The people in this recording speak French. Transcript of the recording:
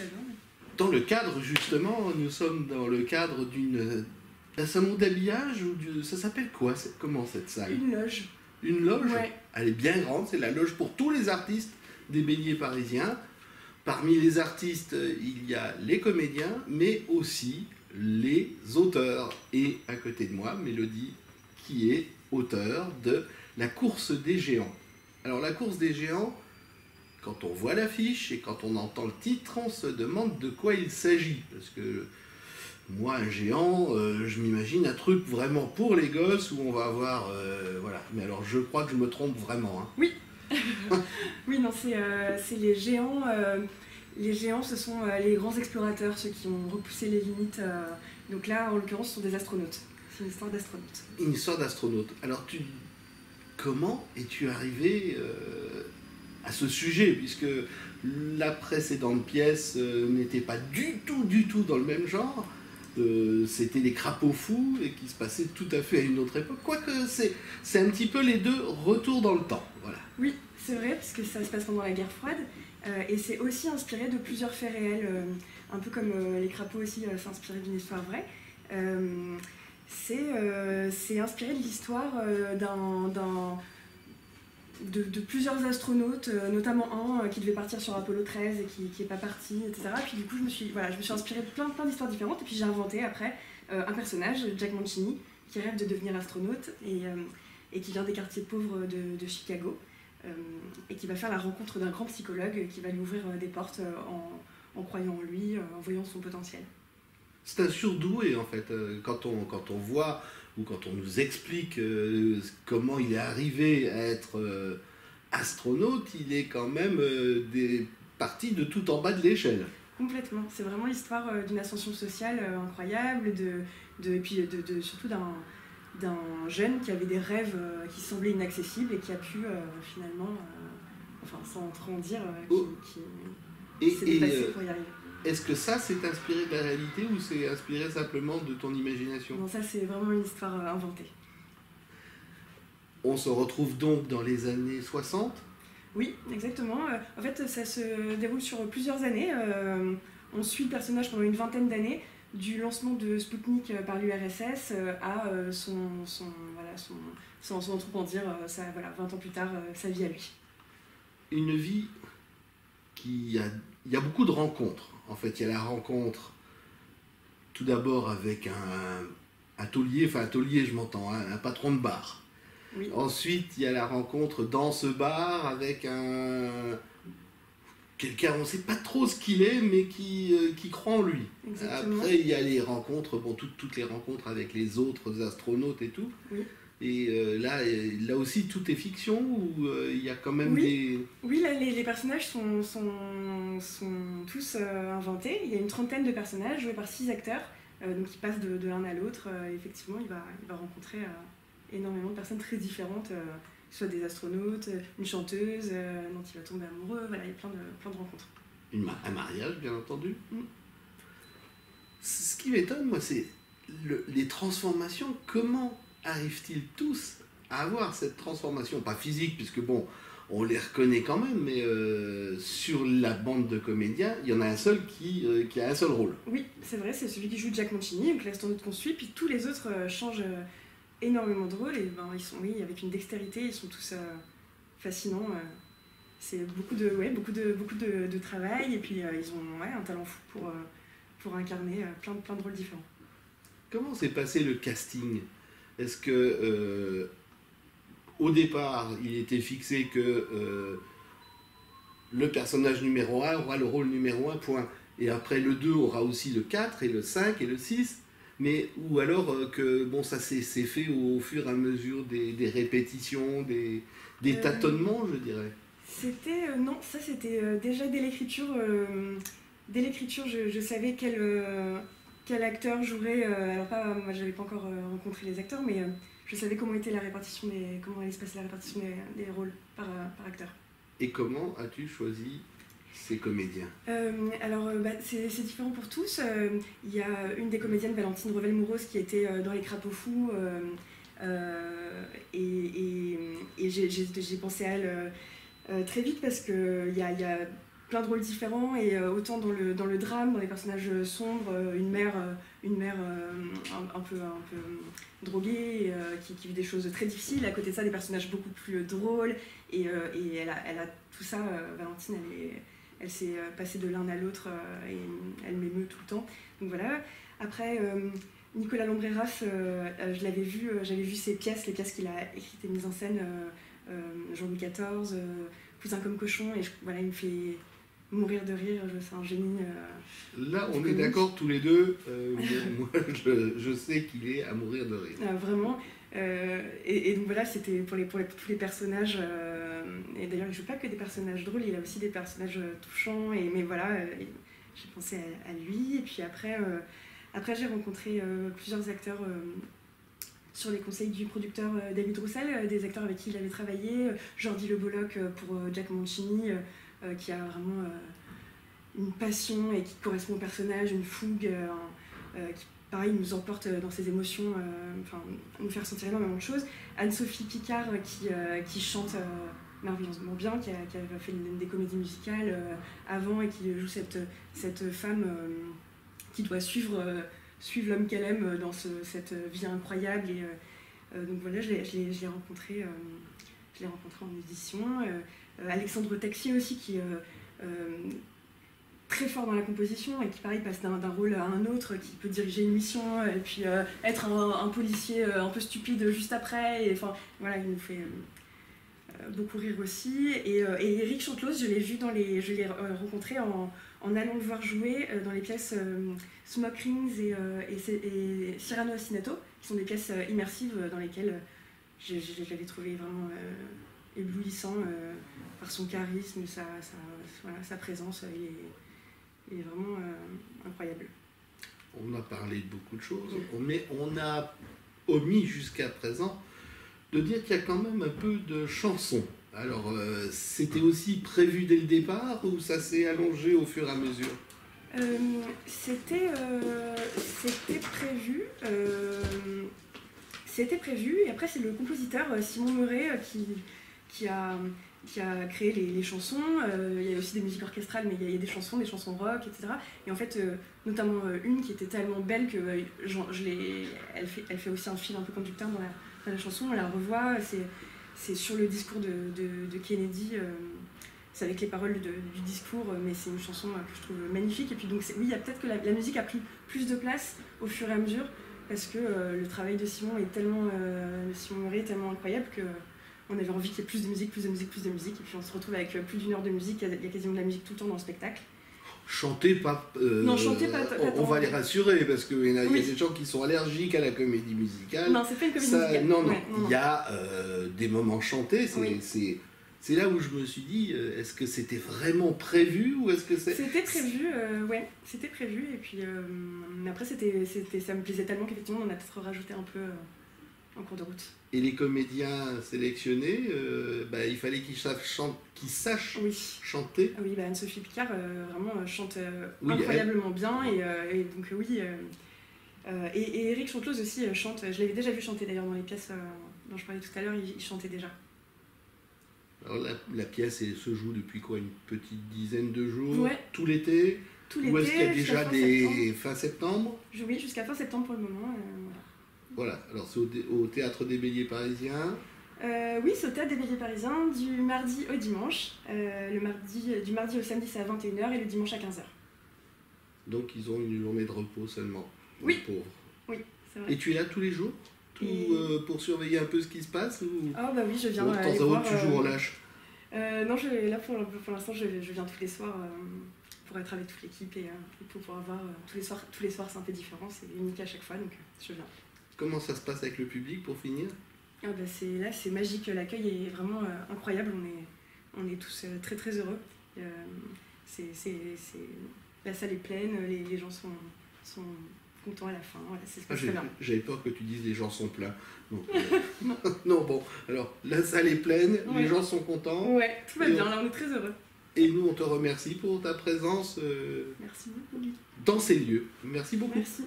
très bien. Dans le cadre, justement, nous sommes dans le cadre d'un salon d'habillage, ça s'appelle quoi? Comment cette salle? Une loge. Une loge? Ouais. Elle est bien grande, c'est la loge pour tous les artistes des béliers parisiens. Parmi les artistes, il y a les comédiens, mais aussi les auteurs. Et à côté de moi, Mélodie, qui est auteur de La course des géants. Alors la course des géants, quand on voit l'affiche et quand on entend le titre, on se demande de quoi il s'agit. Parce que moi, un géant, je m'imagine un truc vraiment pour les gosses où on va avoir... voilà. Mais alors je crois que je me trompe vraiment. Hein. Oui. Oui, non, c'est les géants. Les géants, ce sont les grands explorateurs, ceux qui ont repoussé les limites. Donc là, en l'occurrence, ce sont des astronautes. C'est une histoire d'astronautes. Une histoire d'astronaute. Alors, comment es-tu arrivé à ce sujet? Puisque la précédente pièce n'était pas du tout dans le même genre. C'était les crapauds fous et qui se passait tout à fait à une autre époque. Quoique, c'est un petit peu les deux retours dans le temps. Voilà. Oui, c'est vrai, parce que ça se passe pendant la guerre froide. Et c'est aussi inspiré de plusieurs faits réels, un peu comme les crapauds aussi, c'est inspiré d'une histoire vraie. C'est inspiré de l'histoire de plusieurs astronautes, notamment un qui devait partir sur Apollo 13 et qui n'est pas parti, etc. Et puis du coup, je me suis inspirée de plein d'histoires différentes. Et puis j'ai inventé après un personnage, Jack Mancini, qui rêve de devenir astronaute et qui vient des quartiers pauvres de Chicago. Et qui va faire la rencontre d'un grand psychologue qui va lui ouvrir des portes en croyant en lui, en voyant son potentiel. C'est un surdoué en fait, quand on voit ou quand on nous explique comment il est arrivé à être astronaute, il est quand même parti de tout en bas de l'échelle. Complètement, c'est vraiment l'histoire d'une ascension sociale incroyable, et puis surtout d'un jeune qui avait des rêves qui semblaient inaccessibles et qui a pu finalement, sans trop en dire, qui s'est dépassé pour y arriver. Est-ce que ça c'est inspiré de la réalité ou c'est inspiré simplement de ton imagination? Non, ça c'est vraiment une histoire inventée. On se retrouve donc dans les années 60? Oui, exactement. En fait, ça se déroule sur plusieurs années. On suit le personnage pendant une vingtaine d'années, du lancement de Spoutnik par l'URSS à son comment dire, 20 ans plus tard, sa vie à lui. Une vie il y a beaucoup de rencontres. En fait, il y a la rencontre tout d'abord avec un taulier, je m'entends, un patron de bar. Oui. Ensuite, il y a la rencontre dans ce bar avec quelqu'un, on ne sait pas trop ce qu'il est, mais qui croit en lui. Exactement. Après, il y a les rencontres, toutes les rencontres avec les autres astronautes et tout. Oui. Et là aussi, tout est fiction ou il y a quand même des... Oui, là, les personnages sont tous inventés. Il y a une trentaine de personnages joués par 6 acteurs, donc qui passent de l'un à l'autre. Effectivement, il va rencontrer énormément de personnes très différentes, que ce soit des astronautes, une chanteuse dont il va tomber amoureux. Voilà, il y a plein de rencontres. Un mariage, bien entendu. Ce qui m'étonne, moi, c'est les transformations. Comment arrivent-ils tous à avoir cette transformation? Pas physique, puisque bon, on les reconnaît quand même, mais sur la bande de comédiens, il y en a un seul qui a un seul rôle. Oui, c'est vrai, c'est celui qui joue Jack Mancini, donc l'astronaute qu'on suit, puis tous les autres changent énormément de rôle, et ils sont, avec une dextérité, ils sont tous fascinants. C'est beaucoup de travail, et puis ils ont un talent fou pour incarner plein de rôles différents. Comment s'est passé le casting? Est-ce que au départ, il était fixé que le personnage numéro 1 aura le rôle numéro 1, point. Et après le 2 aura aussi le 4 et le 5 et le 6, ou alors que bon, ça s'est fait au fur et à mesure des répétitions, des tâtonnements, je dirais. Non, ça c'était déjà dès l'écriture. Dès l'écriture, je savais quel acteur jouerait. Alors moi j'avais pas encore rencontré les acteurs, mais je savais comment allait se passer la répartition des rôles par acteur. Et comment as-tu choisi ces comédiens? C'est différent pour tous. Il y a une des comédiennes, Valentine Revel-Mouros, qui était dans Les Crapauds Fous, et j'ai pensé à elle très vite parce qu'il y a plein de rôles différents, et autant dans le drame, dans les personnages sombres, une mère un peu droguée, qui vit des choses très difficiles. À côté de ça, des personnages beaucoup plus drôles, et elle a tout ça. Valentine, elle s'est passée de l'un à l'autre, et elle m'émeut tout le temps. Donc voilà. Après, Nicolas Lombreras, j'avais vu ses pièces, les pièces qu'il a écrites et mises en scène, Jean-Louis XIV, Cousin comme cochon, et voilà, il me fait mourir de rire, c'est un génie. Là, on est d'accord tous les deux. Moi, je sais qu'il est à mourir de rire. Vraiment. Et donc voilà, c'était pour tous les personnages. Et d'ailleurs, il ne joue pas que des personnages drôles, il a aussi des personnages touchants. Mais voilà, j'ai pensé à lui. Et puis après j'ai rencontré plusieurs acteurs sur les conseils du producteur David Roussel, des acteurs avec qui il avait travaillé. Jordi Le Bolloc pour Jack Mancini, qui a vraiment une passion et qui correspond au personnage, une fougue, qui pareil nous emporte dans ses émotions, nous faire sentir énormément de choses. Anne-Sophie Picard qui chante merveilleusement bien, qui a fait des comédies musicales avant, et qui joue cette femme qui doit suivre l'homme qu'elle aime dans cette vie incroyable. Et donc voilà, je l'ai rencontré en audition. Alexandre Texier aussi, qui est très fort dans la composition, et qui pareil passe d'un rôle à un autre, qui peut diriger une mission et puis être un policier un peu stupide juste après. Et enfin voilà, il nous fait beaucoup rire aussi. Et Éric Chanteloz, je l'ai rencontré en allant le voir jouer dans les pièces Smoke Rings et Cyrano Ostinato, qui sont des pièces immersives dans lesquelles je l'avais trouvé vraiment éblouissant par son charisme, sa présence. Il est vraiment incroyable. On a parlé de beaucoup de choses, mais on a omis jusqu'à présent de dire qu'il y a quand même un peu de chansons. Alors, c'était aussi prévu dès le départ, ou ça s'est allongé au fur et à mesure? C'était prévu. C'était prévu, et après c'est le compositeur Simon Meuret qui a créé les chansons. Il y a aussi des musiques orchestrales, mais il y a des chansons rock, etc. Et en fait, notamment une qui était tellement belle que elle fait aussi un fil un peu conducteur dans la chanson. On la revoit, c'est sur le discours de Kennedy, c'est avec les paroles du discours, mais c'est une chanson que je trouve magnifique. Et puis donc oui, il y a peut-être que la musique a pris plus de place au fur et à mesure, parce que le travail de Simon Meuret est tellement incroyable que on avait envie qu'il y ait plus de musique, et puis on se retrouve avec plus d'une heure de musique. Il y a quasiment de la musique tout le temps dans le spectacle. Chantez pas. Non, chantez pas. On va les rassurer, parce qu'il y a des gens qui sont allergiques à la comédie musicale. Non, c'est pas une comédie musicale. Non. Il y a des moments chantés. C'est là où je me suis dit, est-ce que c'était vraiment prévu, ou est-ce que c'est... C'était prévu, ouais, c'était prévu. Et puis après, ça me plaisait tellement qu'effectivement, on a peut-être rajouté un peu en cours de route. Et les comédiens sélectionnés, il fallait qu'ils sachent chanter. Oui, Anne-Sophie Picard vraiment chante incroyablement bien. Et donc oui. Et Éric Chanteloz aussi chante. Je l'avais déjà vu chanter d'ailleurs dans les pièces dont je parlais tout à l'heure. Il chantait déjà. Alors la pièce se joue depuis quoi, une petite dizaine de jours? Ouais. Tout l'été? Ou est-ce qu'il y a déjà fin septembre? Oui, jusqu'à fin septembre pour le moment. Voilà, alors c'est au Théâtre des Béliers Parisiens. Oui, c'est au Théâtre des Béliers Parisiens, du mardi au dimanche. Du mardi au samedi, c'est à 21h, et le dimanche à 15h. Donc ils ont une journée de repos seulement, oui. Les pauvres. Oui, c'est vrai. Et tu es là tous les jours pour surveiller un peu ce qui se passe, ou... Ah bah oui, je viens de temps à autre, tu joues en lâche? Non, là pour l'instant, je viens tous les soirs pour être avec toute l'équipe et pour pouvoir voir tous les soirs c'est un peu différent, c'est unique à chaque fois, donc je viens. Comment ça se passe avec le public pour finir? C'est magique, l'accueil est vraiment incroyable, on est tous très très heureux. La salle est pleine, les gens sont contents à la fin, voilà, ça se passe très bien. J'avais peur que tu dises les gens sont pleins. Donc, non, bon, alors la salle est pleine, les gens sont contents. Ouais, tout va bien, là on est très heureux. Et nous on te remercie pour ta présence Merci beaucoup. Dans ces lieux. Merci beaucoup. Merci.